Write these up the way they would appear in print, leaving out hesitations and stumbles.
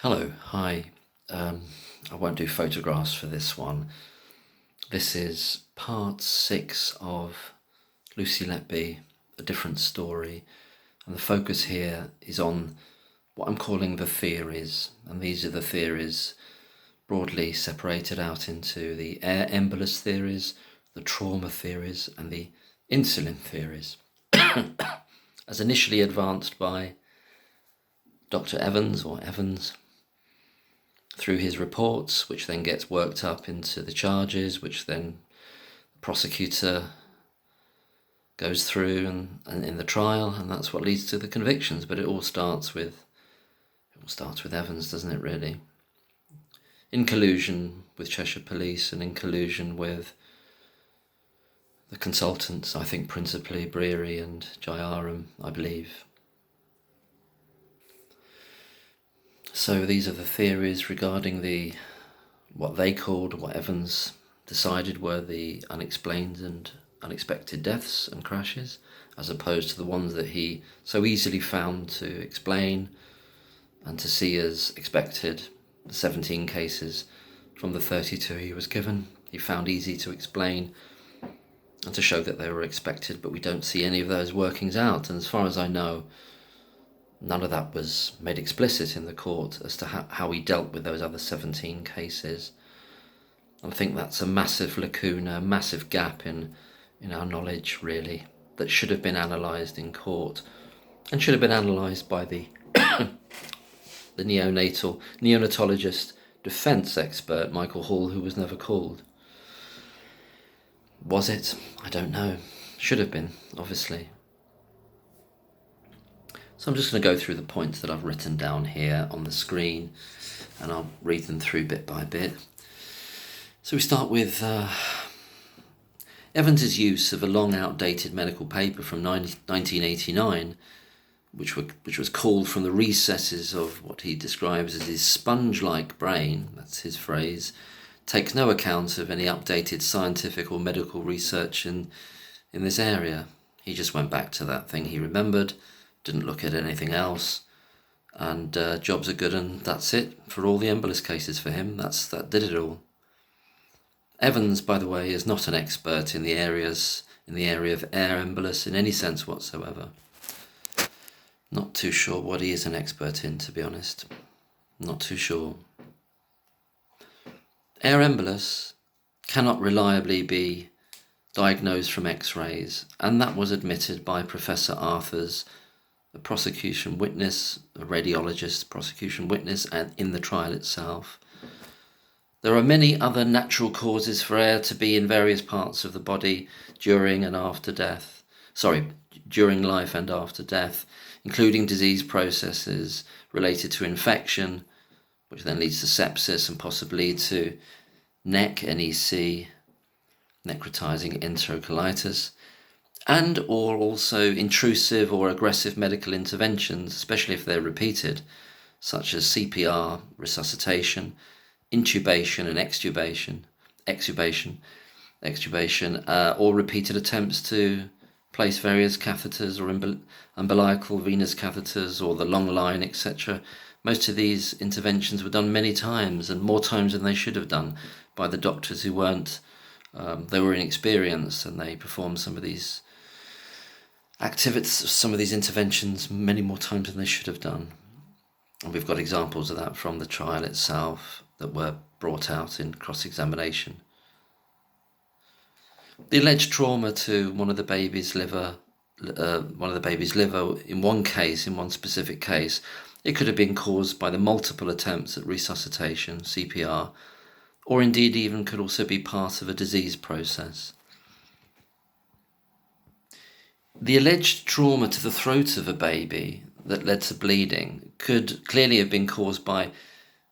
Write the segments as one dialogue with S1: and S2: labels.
S1: Hello, hi. I won't do photographs for this one. This is part 6 of Lucy Letby, A Different Story. And the focus here is on what I'm calling the theories. And these are the theories broadly separated out into the air embolus theories, the trauma theories, and the insulin theories. As initially advanced by Dr. Evans, through his reports, which then gets worked up into the charges, which then the prosecutor goes through and in the trial, and that's what leads to the convictions. But it all starts with Evans, doesn't it, really? In collusion with Cheshire Police and in collusion with the consultants, I think principally Breary and Jayaram, I believe. So these are the theories regarding what Evans decided were the unexplained and unexpected deaths and crashes, as opposed to the ones that he so easily found to explain and to see as expected. The 17 cases from the 32 he was given, he found easy to explain and to show that they were expected, but we don't see any of those workings out. And as far as I know, none of that was made explicit in the court as to how he dealt with those other 17 cases. I think that's a massive lacuna, a massive gap in our knowledge, really, that should have been analysed in court and should have been analysed by the the neonatologist defence expert, Michael Hall, who was never called. Was it? I don't know. Should have been, obviously. So I'm just going to go through the points that I've written down here on the screen, and I'll read them through bit by bit. So we start with Evans's use of a long outdated medical paper from 1989, which was called from the recesses of what he describes as his sponge-like brain, that's his phrase, takes no account of any updated scientific or medical research in this area. He just went back to that thing he remembered, didn't look at anything else, and jobs are good, and that's it for all the embolus cases for him. That did it all. Evans, by the way, is not an expert in the area of air embolus in any sense whatsoever. Not too sure what he is an expert in, to be honest. Not too sure. Air embolus cannot reliably be diagnosed from X-rays, and that was admitted by Professor Arthurs, a prosecution witness, a radiologist, prosecution witness, and in the trial itself. There are many other natural causes for air to be in various parts of the body during life and after death, including disease processes related to infection, which then leads to sepsis and possibly to NEC, necrotizing enterocolitis, and or also intrusive or aggressive medical interventions, especially if they're repeated, such as CPR, resuscitation, intubation and extubation, or repeated attempts to place various catheters or umbilical venous catheters or the long line, etc. Most of these interventions were done many times, and more times than they should have done, by the doctors who they were inexperienced, and they performed some of these interventions many more times than they should have done. And we've got examples of that from the trial itself that were brought out in cross-examination. The alleged trauma to one of the baby's liver, in one specific case, it could have been caused by the multiple attempts at resuscitation, CPR, or indeed even could also be part of a disease process. The alleged trauma to the throat of a baby that led to bleeding could clearly have been caused by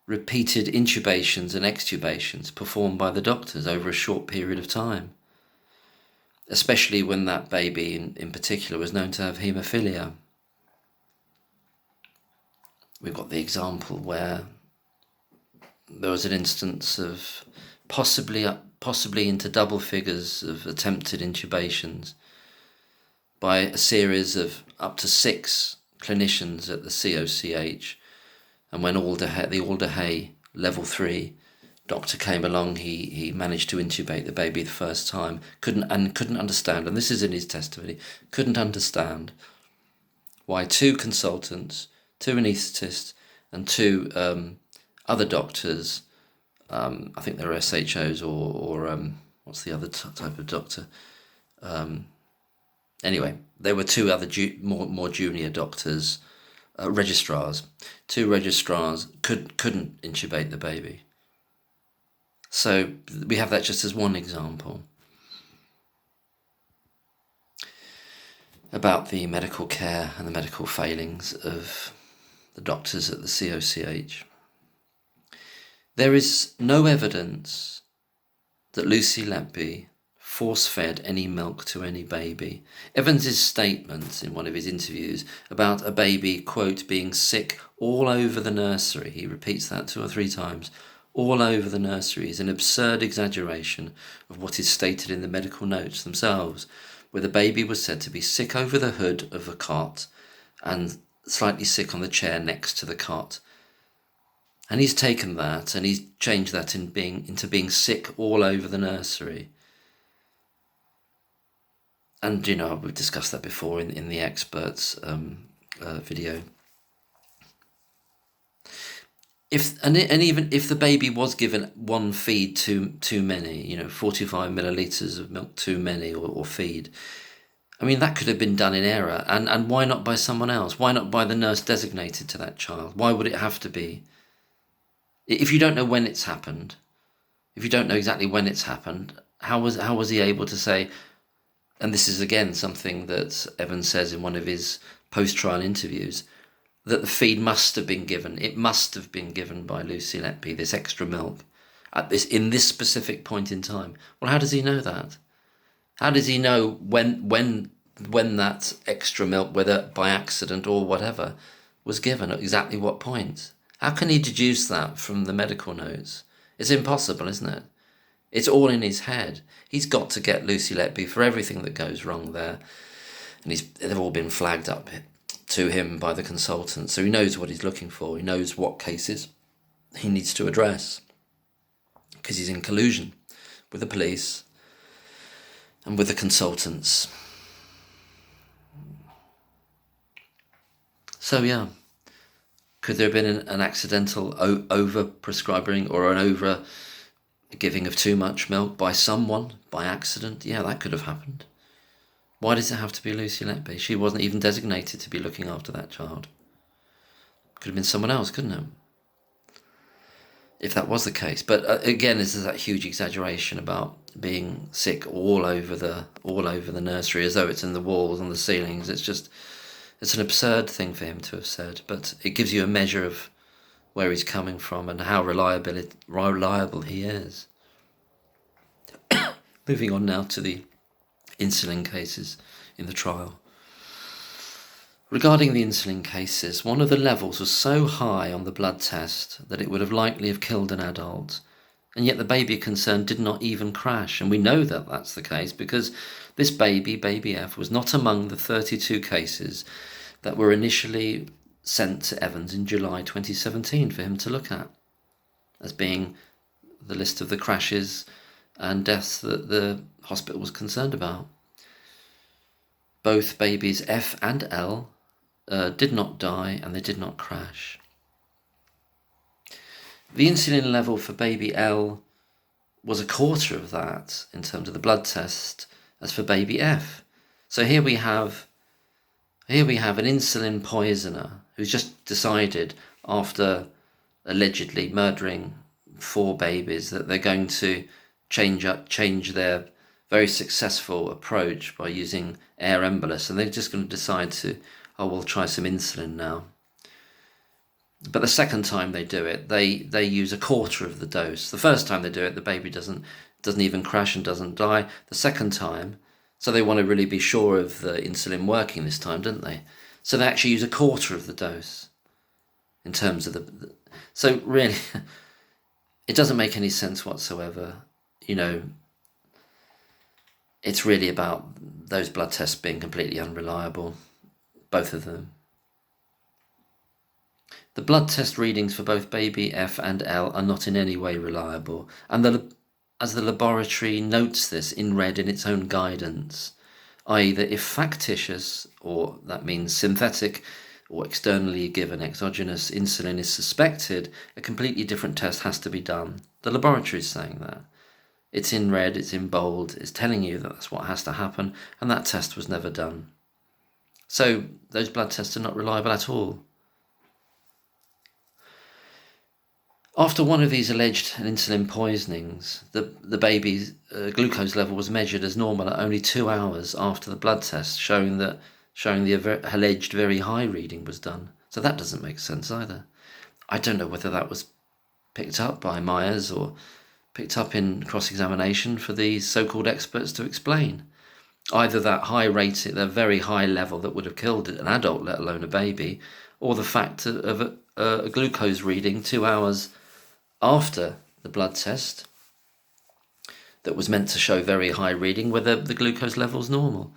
S1: repeated intubations and extubations performed by the doctors over a short period of time, especially when that baby in particular was known to have haemophilia. We've got the example where there was an instance of possibly into double figures of attempted intubations by a series of up to 6 clinicians at the COCH And when the Alder Hey level 3 doctor came along, he managed to intubate the baby the first time. Couldn't understand, and this is in his testimony, couldn't understand why two consultants, two anaesthetists, and two other doctors, I think they're SHOs or what's the other type of doctor? Anyway, there were two other more junior doctors, registrars. Two registrars couldn't intubate the baby. So we have that just as one example about the medical care and the medical failings of the doctors at the COCH. There is no evidence that Lucy Letby force-fed any milk to any baby. Evans's statement in one of his interviews about a baby, quote, being sick all over the nursery, he repeats that 2 or 3 times, all over the nursery, is an absurd exaggeration of what is stated in the medical notes themselves, where the baby was said to be sick over the hood of a cot and slightly sick on the chair next to the cot. And he's taken that and he's changed that into being sick all over the nursery. And, we've discussed that before in the experts video. Even if the baby was given one feed too many, 45 millilitres of milk too many or feed, I mean, that could have been done in error. And why not by someone else? Why not by the nurse designated to that child? Why would it have to be? If you don't know when it's happened, if you don't know exactly when it's happened, how was he able to say? And this is again something that Evans says in one of his post-trial interviews, that the feed must have been given. It must have been given by Lucy Letby, this extra milk, in this specific point in time. Well, how does he know that? How does he know when that extra milk, whether by accident or whatever, was given at exactly what point? How can he deduce that from the medical notes? It's impossible, isn't it? It's all in his head. He's got to get Lucy Letby for everything that goes wrong there. And they've all been flagged up to him by the consultant. So he knows what he's looking for. He knows what cases he needs to address. Because he's in collusion with the police and with the consultants. So yeah, could there have been an accidental over-prescribing or an over-giving of too much milk by someone, by accident? Yeah, that could have happened. Why does it have to be Lucy Letby? She wasn't even designated to be looking after that child. Could have been someone else, couldn't it? If that was the case. But again, this is that huge exaggeration about being sick all over the nursery, as though it's in the walls and the ceilings. It's an absurd thing for him to have said, but it gives you a measure of where he's coming from and how reliable he is. Moving on now to the insulin cases in the trial. Regarding the insulin cases, one of the levels was so high on the blood test that it would have likely have killed an adult, and yet the baby concerned did not even crash. And we know that that's the case because this baby F, was not among the 32 cases that were initially sent to Evans in July 2017 for him to look at as being the list of the crashes and deaths that the hospital was concerned about. Both babies F and L did not die and they did not crash. The insulin level for baby L was a quarter of that in terms of the blood test as for baby F. So here we have an insulin poisoner who's just decided, after allegedly murdering 4 babies, that they're going to change their very successful approach by using air embolus, and they're just going to decide we'll try some insulin now. But the second time they do it, they use a quarter of the dose. The first time they do it, the baby doesn't even crash and doesn't die. The second time, so they want to really be sure of the insulin working this time, don't they? So they actually use a quarter of the dose in terms of so really, it doesn't make any sense whatsoever. It's really about those blood tests being completely unreliable, both of them. The blood test readings for both baby F and L are not in any way reliable, and as the laboratory notes this in red in its own guidance, i.e. that if factitious, or that means synthetic or externally given exogenous insulin is suspected, a completely different test has to be done. The laboratory is saying that. It's in red, it's in bold, it's telling you that that's what has to happen, and that test was never done. So those blood tests are not reliable at all. After one of these alleged alleged insulin poisonings, the baby's glucose level was measured as normal at only 2 hours after the blood test, showing the alleged very high reading was done. So that doesn't make sense either. I don't know whether that was picked up by Myers or picked up in cross-examination for these so-called experts to explain. Either that high rate, the very high level that would have killed an adult, let alone a baby, or the fact of a glucose reading 2 hours after the blood test that was meant to show very high reading, whether the glucose level's normal.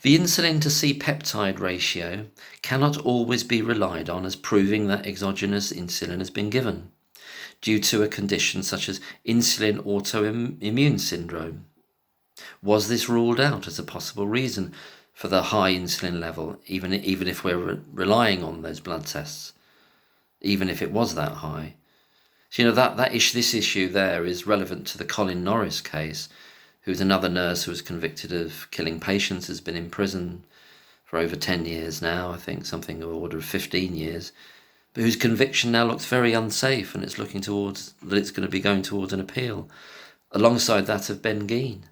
S1: The insulin to C-peptide ratio cannot always be relied on as proving that exogenous insulin has been given, due to a condition such as insulin autoimmune syndrome. Was this ruled out as a possible reason for the high insulin level, even if we're relying on those blood tests? Even if it was that high. So, this issue there is relevant to the Colin Norris case, who's another nurse who was convicted of killing patients, has been in prison for over 10 years now, I think something of the order of 15 years, but whose conviction now looks very unsafe, and it's going to be going towards an appeal, alongside that of Ben Geen.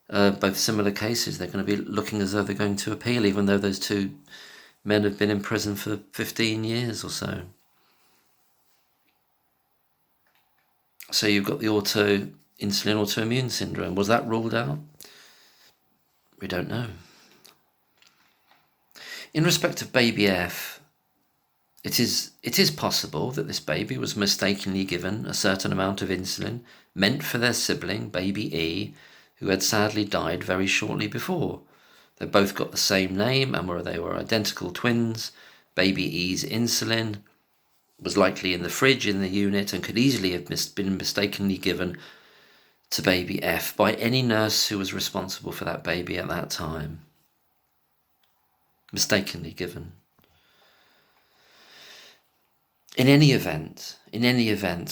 S1: Both similar cases, they're going to be looking as though they're going to appeal, even though those two men have been in prison for 15 years or so. So you've got the insulin autoimmune syndrome. Was that ruled out? We don't know. In respect of baby F, it is possible that this baby was mistakenly given a certain amount of insulin meant for their sibling, baby E, who had sadly died very shortly before. They both got the same name and they were identical twins. Baby E's insulin was likely in the fridge in the unit and could easily have been mistakenly given to baby F by any nurse who was responsible for that baby at that time. Mistakenly given. In any event,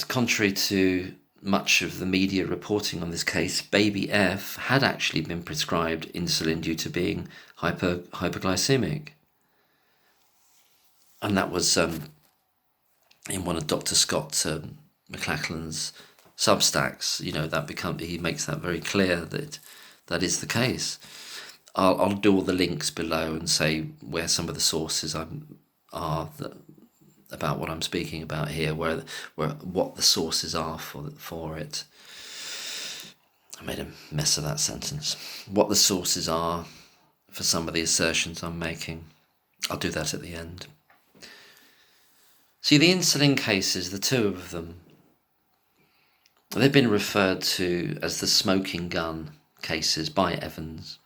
S1: contrary to much of the media reporting on this case, baby F had actually been prescribed insulin due to being hyperglycemic. And that was in one of Dr. Scott McLachlan's Substacks. He makes that very clear that is the case. I'll do all the links below and say where some of the sources are about what I'm speaking about here, where what the sources are for it. I made a mess of that sentence. What the sources are for some of the assertions I'm making. I'll do that at the end. See, the insulin cases, the two of them, they've been referred to as the smoking gun cases by Evans.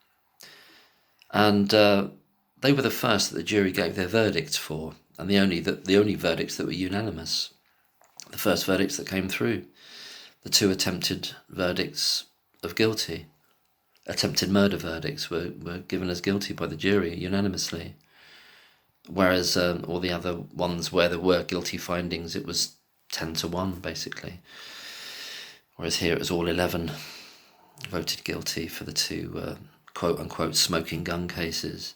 S1: And they were the first that the jury gave their verdicts for, and the only verdicts that were unanimous. The first verdicts that came through. The two attempted verdicts of guilty. Attempted murder verdicts were given as guilty by the jury unanimously. Whereas all the other ones where there were guilty findings, it was 10-1 basically. Whereas here it was all 11 voted guilty for the two quote-unquote smoking gun cases.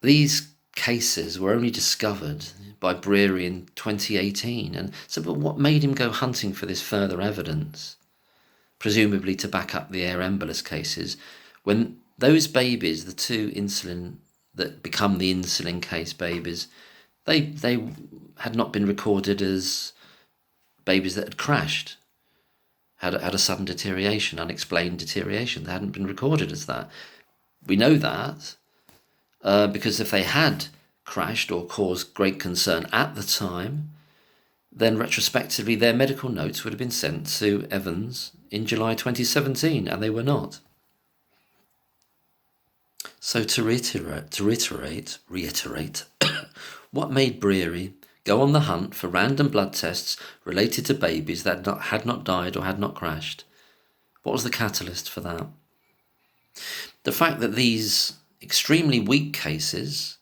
S1: These cases were only discovered by Breary in 2018, and so but what made him go hunting for this further evidence, presumably to back up the air embolus cases, when those babies, the two insulin that become the insulin case babies, they had not been recorded as babies that had crashed, had a sudden deterioration, unexplained deterioration. They hadn't been recorded as that. We know that because if they had crashed or caused great concern at the time, then retrospectively their medical notes would have been sent to Evans in July 2017, and they were not. So to reiterate, what made Breary go on the hunt for random blood tests related to babies that had not died or had not crashed? What was the catalyst for that? The fact that these extremely weak cases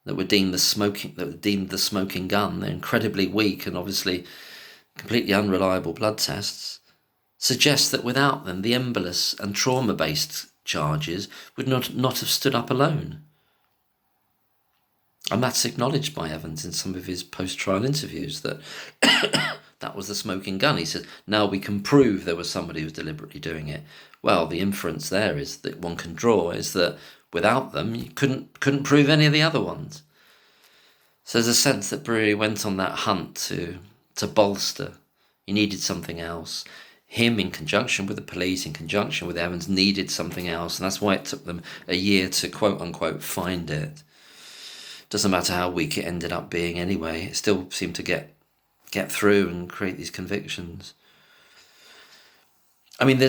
S1: that were deemed the smoking gun, they're incredibly weak and obviously completely unreliable blood tests, suggests that without them, the embolus and trauma-based charges would not have stood up alone. And that's acknowledged by Evans in some of his post-trial interviews, that that was the smoking gun. He says, now we can prove there was somebody who was deliberately doing it. Well, the inference there is that one can draw is that without them, you couldn't prove any of the other ones. So there's a sense that Brewery went on that hunt to bolster. He needed something else. Him, in conjunction with the police, in conjunction with Evans, needed something else, and that's why it took them a year to quote-unquote find it. Doesn't matter how weak it ended up being anyway, it still seemed to get through and create these convictions. I mean,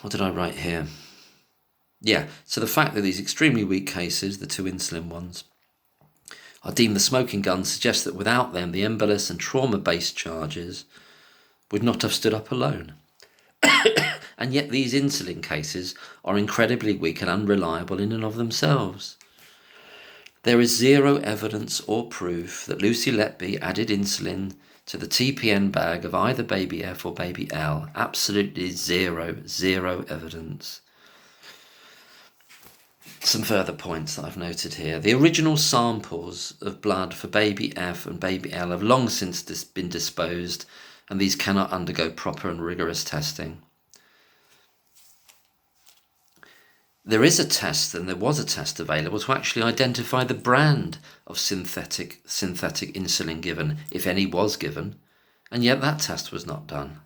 S1: what did I write here? Yeah, so the fact that these extremely weak cases, the two insulin ones, are deemed the smoking gun suggests that without them, the embolus and trauma-based charges would not have stood up alone. And yet these insulin cases are incredibly weak and unreliable in and of themselves. There is zero evidence or proof that Lucy Letby added insulin to the TPN bag of either baby F or baby L. Absolutely zero evidence. Some further points that I've noted here. The original samples of blood for baby F and baby L have long since been disposed, and these cannot undergo proper and rigorous testing. There is a test, and there was a test available to actually identify the brand of synthetic insulin given, if any was given, and yet that test was not done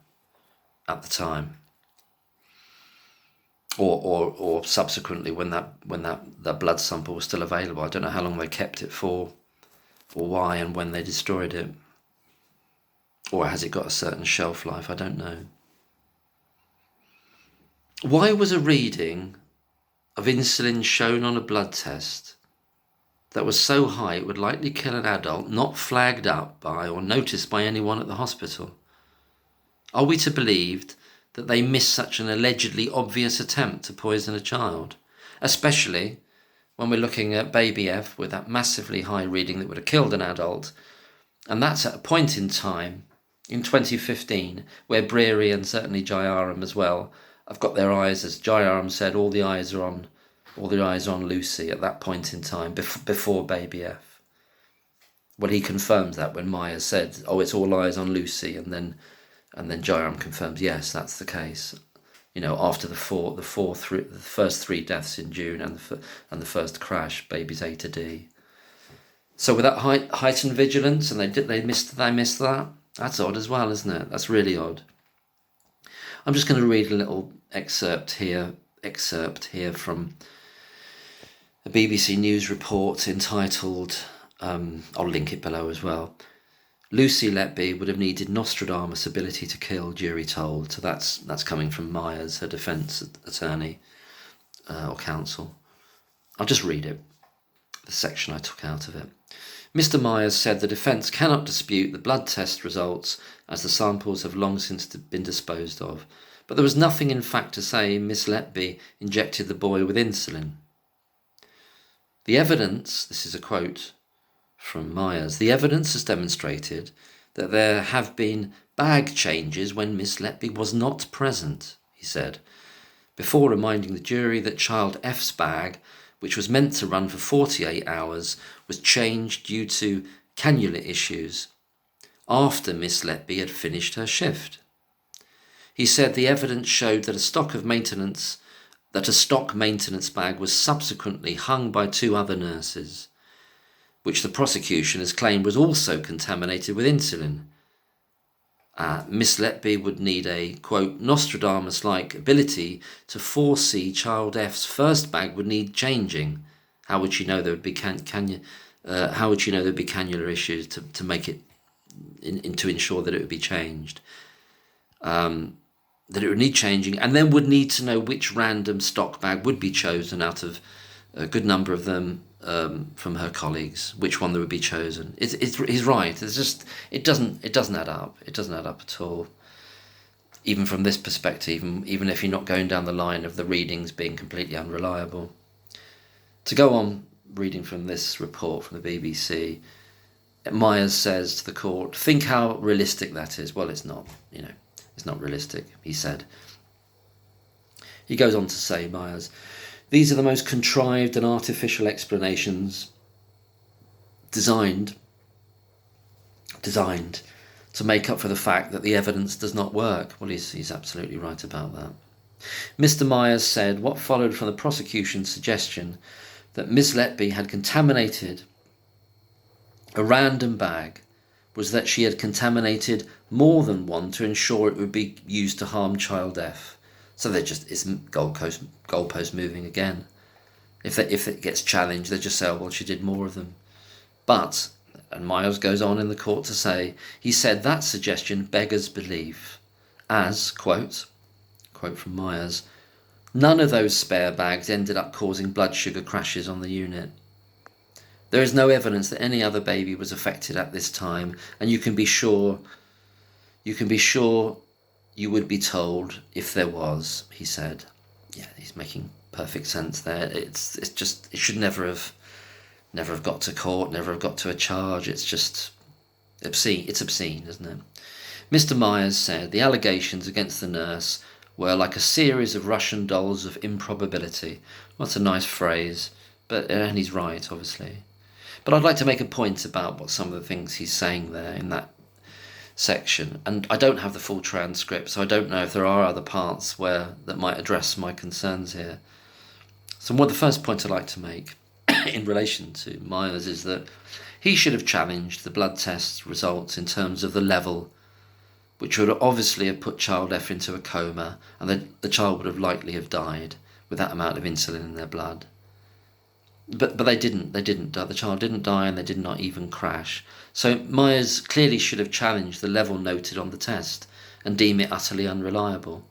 S1: at the time, or subsequently when that blood sample was still available. I don't know how long they kept it for, or why, and when they destroyed it, or has it got a certain shelf life? I don't know. Why was a reading of insulin shown on a blood test that was so high it would likely kill an adult not flagged up by or noticed by anyone at the hospital? Are we to believe that they missed such an allegedly obvious attempt to poison a child, especially when we're looking at baby F with that massively high reading that would have killed an adult, and that's at a point in time in 2015 where Breary and certainly Jayaram as well have got their eyes, as Jayaram said, all the eyes are on Lucy at that point in time before baby F. Well, he confirms that when Maya said, "Oh, it's all eyes on Lucy," and then Jayaram confirms, yes, that's the case. After the first three deaths in June and the first crash, babies A to D. So with that heightened vigilance, and they missed that. That's odd as well, isn't it? That's really odd. I'm just going to read a little excerpt here from a BBC News report entitled, I'll link it below as well, Lucy Letby would have needed Nostradamus' ability to kill, jury told. So that's coming from Myers, her defence attorney or counsel. I'll just read it, the section I took out of it. Mr. Myers said the defence cannot dispute the blood test results as the samples have long since been disposed of, but there was nothing in fact to say Miss Letby injected the boy with insulin. The evidence, this is a quote from Myers, the evidence has demonstrated that there have been bag changes when Miss Letby was not present, he said, before reminding the jury that child F's bag, which was meant to run for 48 hours, was changed due to cannula issues after Miss Letby had finished her shift. He said the evidence showed that a stock maintenance bag was subsequently hung by two other nurses, which the prosecution has claimed was also contaminated with insulin. Miss Letby would need a, quote, Nostradamus-like ability to foresee child F's first bag would need changing. How would she know there would be cannula issues to make it to ensure that it would be changed? that it would need changing, and then would need to know which random stock bag would be chosen out of a good number of them from her colleagues, which one that would be chosen. He's right. It's just it doesn't add up. It doesn't add up at all. Even from this perspective, even if you're not going down the line of the readings being completely unreliable. To go on reading from this report from the BBC, Myers says to the court, "Think how realistic that is." Well, it's not. It's not realistic, he said. He goes on to say, Myers, "These are the most contrived and artificial explanations designed to make up for the fact that the evidence does not work." Well, he's absolutely right about that. Mr. Myers said what followed from the prosecution's suggestion that Miss Letby had contaminated a random bag was that she had contaminated more than one to ensure it would be used to harm child F. So it's goalpost moving again. If it gets challenged, they just say, "Oh, well, she did more of them." But, and Myers goes on in the court to say, he said that suggestion beggars belief, as, quote from Myers, "None of those spare bags ended up causing blood sugar crashes on the unit. There is no evidence that any other baby was affected at this time, and you can be sure you would be told if there was," he said. Yeah, he's making perfect sense there. It's just, it should never have got to court, never have got to a charge. It's just obscene. It's obscene, isn't it? Mr. Myers said the allegations against the nurse were like a series of Russian dolls of improbability. What a nice phrase. And he's right, obviously. But I'd like to make a point about what some of the things he's saying there in that section. And I don't have the full transcript, so I don't know if there are other parts that might address my concerns here. So the first point I'd like to make in relation to Myers is that he should have challenged the blood test results in terms of the level, which would obviously have put child F into a coma, and the child would have likely have died with that amount of insulin in their blood. But they didn't. The child didn't die, and they did not even crash. So Myers clearly should have challenged the level noted on the test and deem it utterly unreliable.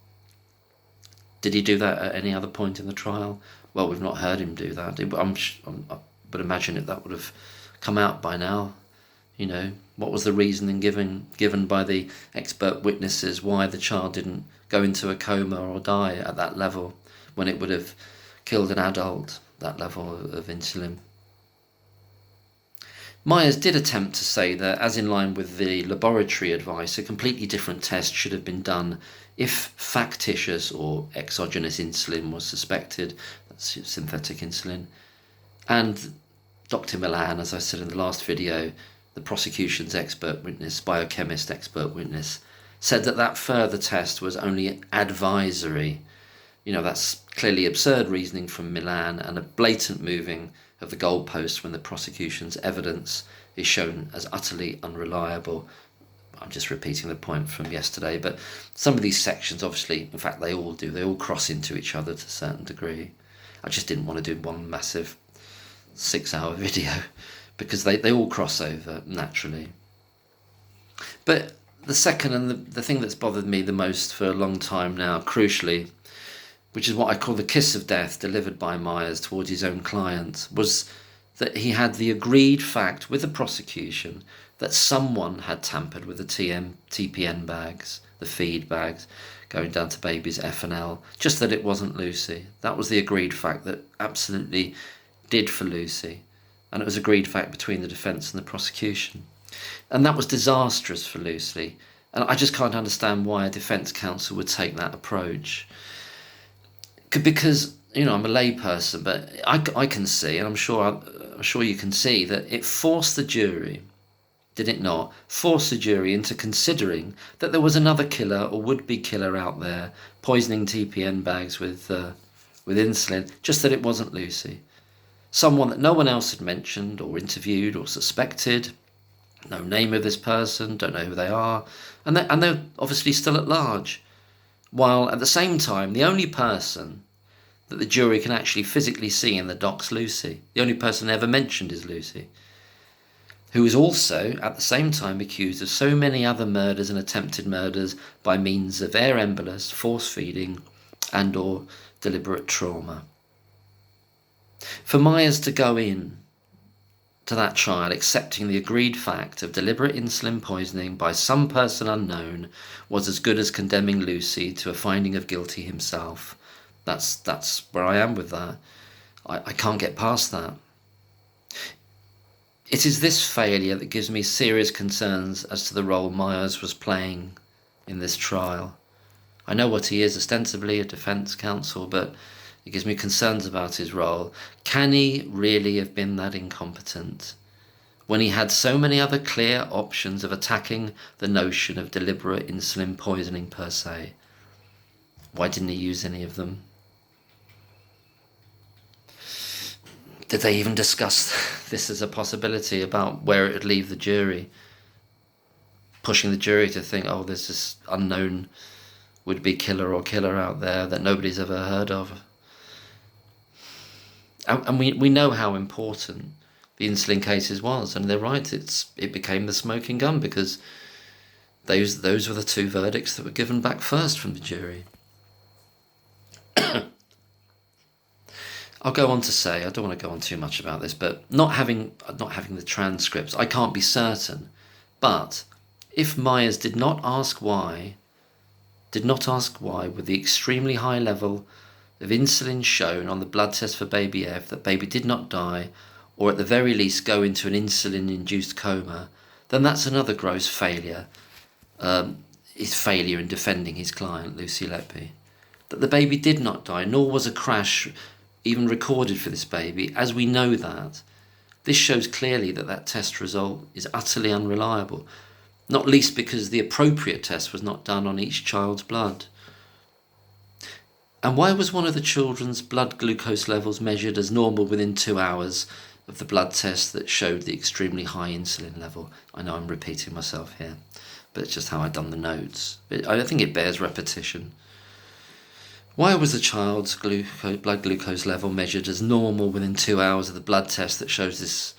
S1: Did he do that at any other point in the trial? Well, we've not heard him do that. I would imagine that would have come out by now. What was the reasoning given by the expert witnesses why the child didn't go into a coma or die at that level when it would have killed an adult, that level of insulin? Myers did attempt to say that, as in line with the laboratory advice, a completely different test should have been done if factitious or exogenous insulin was suspected, that's synthetic insulin. And Dr. Milan, as I said in the last video, the prosecution's expert witness, biochemist expert witness, said that further test was only advisory. That's clearly absurd reasoning from Milan and a blatant moving of the goalposts when the prosecution's evidence is shown as utterly unreliable. I'm just repeating the point from yesterday, but some of these sections, obviously, in fact, they all cross into each other to a certain degree. I just didn't want to do one massive 6-hour video because they all cross over naturally. But the second and the thing that's bothered me the most for a long time now, crucially, which is what I call the kiss of death delivered by Myers towards his own client, was that he had the agreed fact with the prosecution that someone had tampered with the TPN bags, the feed bags, going down to babies F and L, just that it wasn't Lucy. That was the agreed fact that absolutely did for Lucy. And it was agreed fact between the defence and the prosecution. And that was disastrous for Lucy. And I just can't understand why a defence counsel would take that approach. Because, I'm a lay person, but I can see, and I'm sure you can see, that it forced the jury, did it not, forced the jury into considering that there was another killer or would-be killer out there poisoning TPN bags with insulin, just that it wasn't Lucy. Someone that no one else had mentioned or interviewed or suspected, no name of this person, don't know who they are, and they're obviously still at large. While at the same time, the only person that the jury can actually physically see in the dock's Lucy. The only person ever mentioned is Lucy. who was also at the same time accused of so many other murders and attempted murders by means of air embolus, force feeding, and or deliberate trauma. For Myers to go in to that trial accepting the agreed fact of deliberate insulin poisoning by some person unknown was as good as condemning Lucy to a finding of guilty himself. That's where I am with that. I can't get past that. It is this failure that gives me serious concerns as to the role Myers was playing in this trial. I know what he is, ostensibly a defence counsel, but it gives me concerns about his role. Can he really have been that incompetent when he had so many other clear options of attacking the notion of deliberate insulin poisoning per se? Why didn't he use any of them? Did they even discuss this as a possibility about where it would leave the jury? Pushing the jury to think, oh, there's this unknown would-be killer or killer out there that nobody's ever heard of. And we know how important the insulin cases was, and they're right, it became the smoking gun because those were the two verdicts that were given back first from the jury. I'll go on to say, I don't want to go on too much about this, but not having the transcripts, I can't be certain. But if Myers did not ask why, with the extremely high level of insulin shown on the blood test for baby F, that baby did not die, or at the very least go into an insulin-induced coma, then that's another gross failure. His failure in defending his client, Lucy Letby. That the baby did not die, nor was a crash even recorded for this baby, as we know that. This shows clearly that test result is utterly unreliable, not least because the appropriate test was not done on each child's blood. And why was one of the children's blood glucose levels measured as normal within 2 hours of the blood test that showed the extremely high insulin level? I know I'm repeating myself here, but it's just how I've done the notes. I think it bears repetition. Why was the child's blood glucose level measured as normal within 2 hours of the blood test that shows this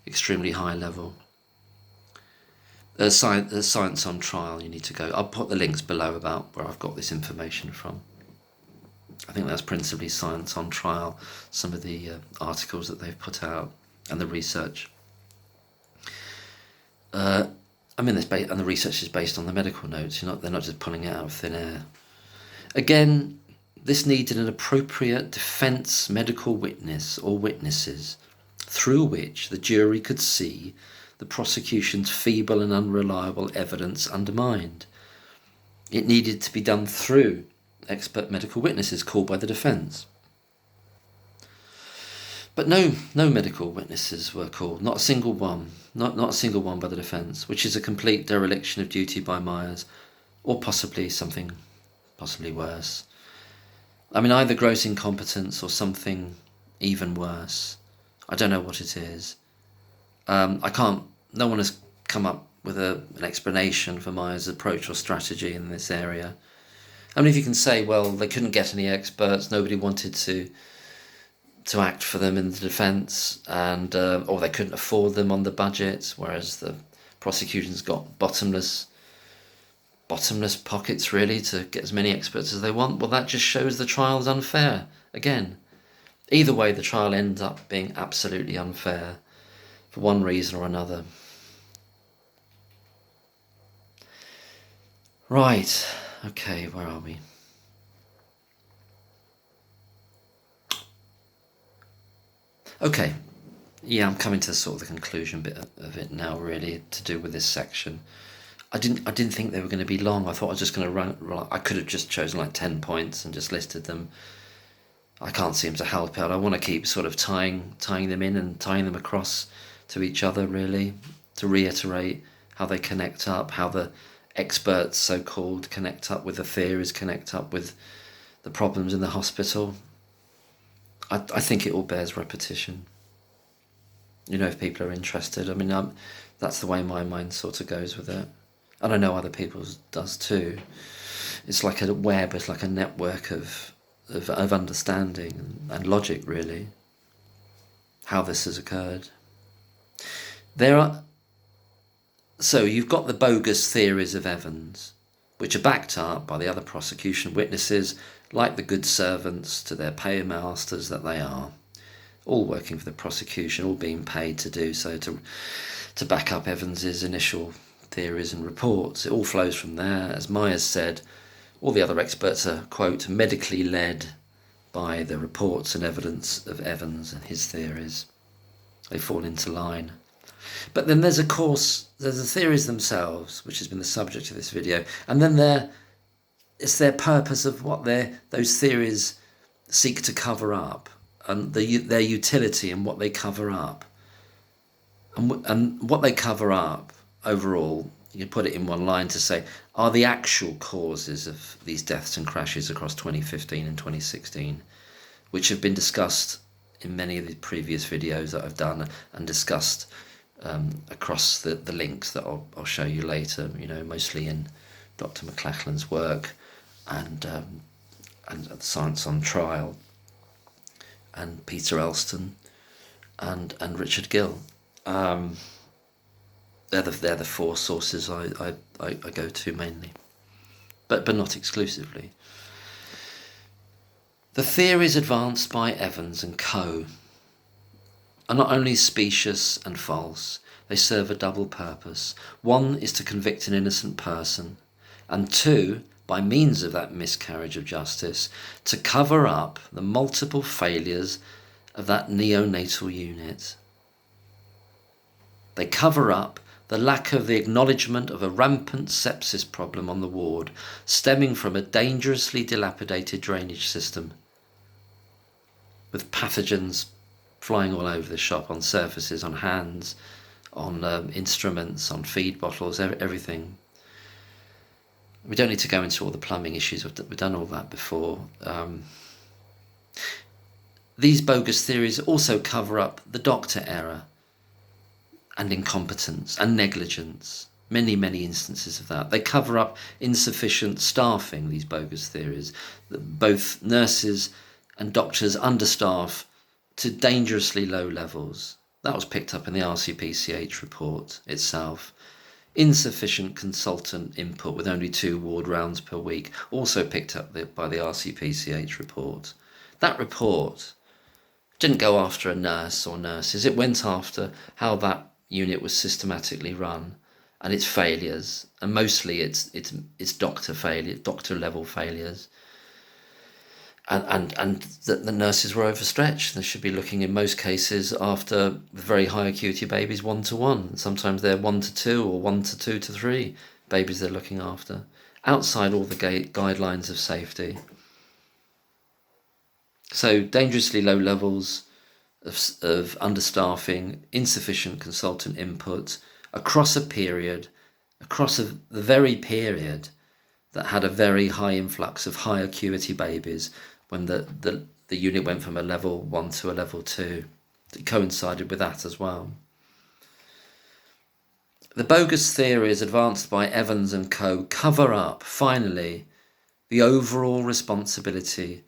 S1: extremely high level? Science on Trial, you need to go. I'll put the links below about where I've got this information from. I think that's principally Science on Trial, some of the articles that they've put out and the research. And the research is based on the medical notes. They're not just pulling it out of thin air. Again, this needed an appropriate defence medical witness or witnesses through which the jury could see the prosecution's feeble and unreliable evidence undermined. It needed to be done through expert medical witnesses called by the defence. But no medical witnesses were called, not a single one, not a single one by the defence, which is a complete dereliction of duty by Myers, or possibly something possibly worse. Either gross incompetence or something even worse. I don't know what it is. No one has come up with an explanation for Myers' approach or strategy in this area. If you can say, well, they couldn't get any experts, nobody wanted to act for them in the defence, and or they couldn't afford them on the budget, whereas the prosecution's got bottomless pockets, really, to get as many experts as they want. Well, that just shows the trial's unfair. Again, either way, the trial ends up being absolutely unfair for one reason or another. Right, okay, where are we? Okay, yeah, I'm coming to sort of the conclusion bit of it now, really, to do with this section. I didn't think they were going to be long. I thought I was just going to run. I could have just chosen like 10 points and just listed them. I can't seem to help out. I want to keep sort of tying them in and tying them across to each other, really, to reiterate how they connect up, how the experts, so-called, connect up with the theories, connect up with the problems in the hospital. I think it all bears repetition. If people are interested. That's the way my mind sort of goes with it. And I know other people's does too. It's like a web, it's like a network of understanding and logic, really, how this has occurred. There So you've got the bogus theories of Evans, which are backed up by the other prosecution witnesses, like the good servants to their paymasters that they are, all working for the prosecution, all being paid to do so, to back up Evans's initial theories and reports. It all flows from there. As Myers said, all the other experts are, quote, medically led by the reports and evidence of Evans and his theories. They fall into line. But then there's the theories themselves, which has been the subject of this video, and then it's their purpose of what those theories seek to cover up, and their utility and what they cover up. And what they cover up overall, you can put it in one line to say, are the actual causes of these deaths and crashes across 2015 and 2016, which have been discussed in many of the previous videos that I've done and discussed across the links that I'll show you later, mostly in Dr. McLachlan's work and Science on Trial, and Peter Elston and Richard Gill. They're the four sources I go to mainly, but not exclusively. The theories advanced by Evans and co. are not only specious and false, they serve a double purpose. One is to convict an innocent person, and two, by means of that miscarriage of justice, to cover up the multiple failures of that neonatal unit. They cover up the lack of the acknowledgement of a rampant sepsis problem on the ward, stemming from a dangerously dilapidated drainage system, with pathogens flying all over the shop, on surfaces, on hands, on instruments, on feed bottles, everything. We don't need to go into all the plumbing issues. We've done all that before. These bogus theories also cover up the doctor error and incompetence and negligence. Many instances of that. They cover up insufficient staffing, these bogus theories. Both nurses and doctors understaff to dangerously low levels. That was picked up in the RCPCH report itself. Insufficient consultant input with only 2 ward rounds per week, also picked up by the RCPCH report. That report didn't go after a nurse or nurses. It went after how that unit was systematically run and its failures, and mostly its doctor level failures. And the nurses were overstretched. They should be looking, in most cases, after very high acuity babies 1-to-1. Sometimes they're 1-to-2 or 1-to-2 to 3 babies they're looking after, outside all the guidelines of safety. So dangerously low levels of understaffing, insufficient consultant input across the very period that had a very high influx of high acuity babies, when the unit went from a level 1 to a level 2. It coincided with that as well. The bogus theories advanced by Evans and co. cover up, finally, the overall responsibility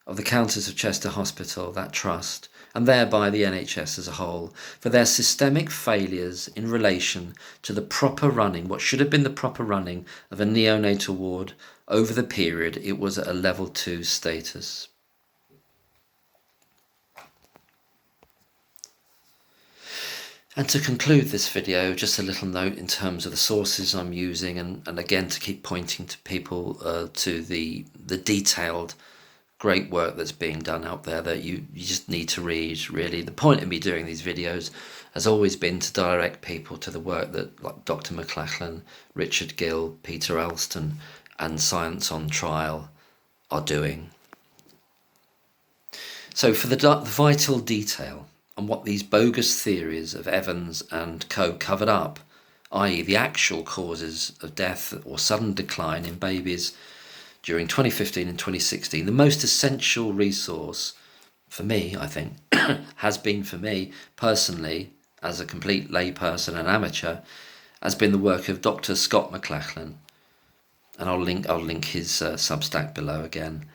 S1: of the Countess of Chester Hospital, that trust, and thereby the NHS as a whole, for their systemic failures in relation to the proper running, what should have been the proper running of a neonatal ward over the period it was at a level 2 status. And to conclude this video, just a little note in terms of the sources I'm using, and again to keep pointing to people to the detailed great work that's being done out there that you just need to read, really. The point of me doing these videos has always been to direct people to the work that, like, Dr. McLachlan, Richard Gill, Peter Elston and Science on Trial are doing. So for the vital detail on what these bogus theories of Evans and co. covered up, i.e. the actual causes of death or sudden decline in babies during 2015 and 2016, the most essential resource for me, I think, has been for me personally, as a complete layperson and amateur, has been the work of Dr. Scott McLachlan. And I'll link his Substack below again,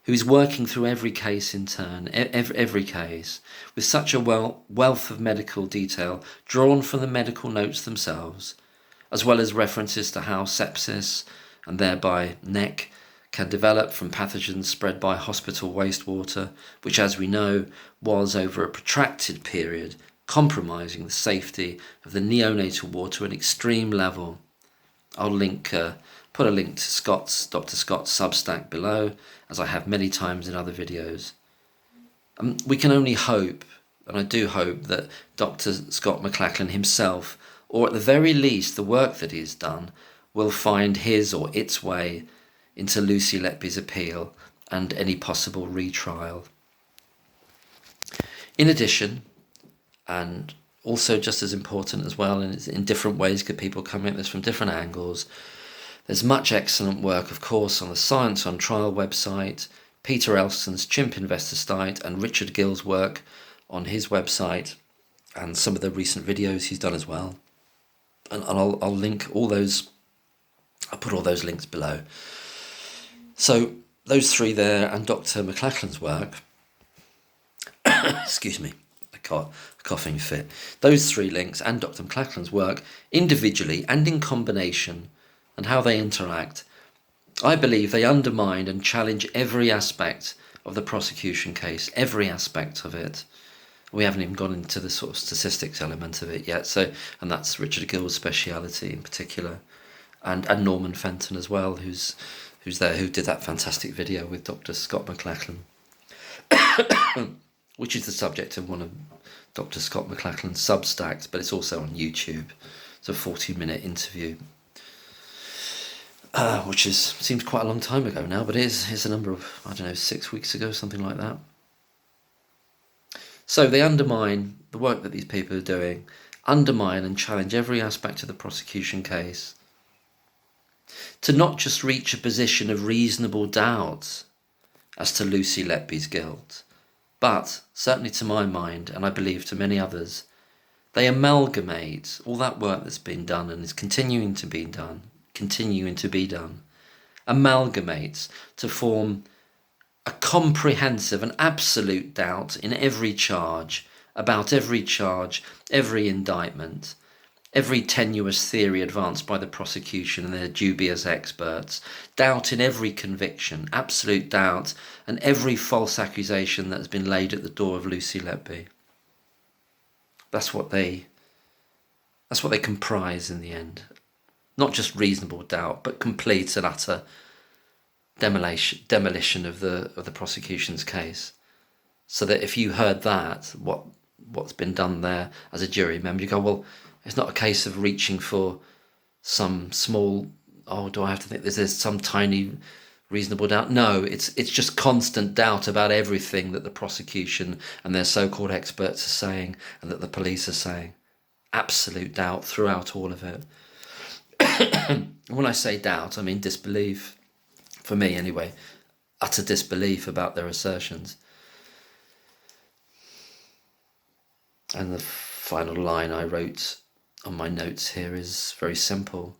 S1: who's working through every case in turn, every case, with such a wealth of medical detail drawn from the medical notes themselves, as well as references to how sepsis and thereby NEC can develop from pathogens spread by hospital wastewater, which, as we know, was over a protracted period compromising the safety of the neonatal ward to an extreme level. I'll put a link to Dr. Scott's Substack below, as I have many times in other videos. We can only hope, and I do hope, that Dr. Scott McLachlan himself, or at the very least the work that he's done, will find his or its way into Lucy Letby's appeal and any possible retrial. In addition, and also just as important as well, and in different ways could people come at this from different angles, there's much excellent work, of course, on the Science on Trial website, Peter Elston's Chimp Investor site, and Richard Gill's work on his website, and some of the recent videos he's done as well. And I'll link all those, I'll put all those links below. So those three there and Dr. McLachlan's work, excuse me, a coughing fit. Those three links and Dr. McLachlan's work individually and in combination and how they interact, I believe they undermine and challenge every aspect of the prosecution case, every aspect of it. We haven't even gone into the sort of statistics element of it yet, and that's Richard Gill's speciality in particular, and Norman Fenton as well, who's there, who did that fantastic video with Dr. Scott McLachlan, which is the subject of one of Dr. Scott McLachlan's Substacks, but it's also on YouTube. It's a 40-minute interview, which seems quite a long time ago now, but it's a number of, 6 weeks ago, something like that. So they undermine the work that these people are doing, undermine and challenge every aspect of the prosecution case, to not just reach a position of reasonable doubt as to Lucy Letby's guilt, but, certainly to my mind, and I believe to many others, they amalgamate all that work that's been done and is continuing to be done, amalgamates to form a comprehensive and absolute doubt in every charge, about every charge, every indictment, every tenuous theory advanced by the prosecution and their dubious experts, doubt in every conviction, absolute doubt, and every false accusation that has been laid at the door of Lucy Letby. That's what they comprise in the end. Not just reasonable doubt, but complete and utter demolition of the prosecution's case. So that if you heard that, what's been done there as a jury member, you go, well, it's not a case of reaching for some small, do I have to think there's some tiny reasonable doubt? No, it's just constant doubt about everything that the prosecution and their so-called experts are saying and that the police are saying. Absolute doubt throughout all of it. When I say doubt, I mean disbelief. For me, anyway, utter disbelief about their assertions. And the final line I wrote on my notes here is very simple.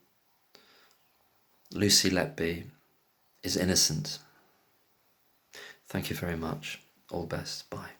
S1: Lucy Letby is innocent. Thank you very much. All the best. Bye.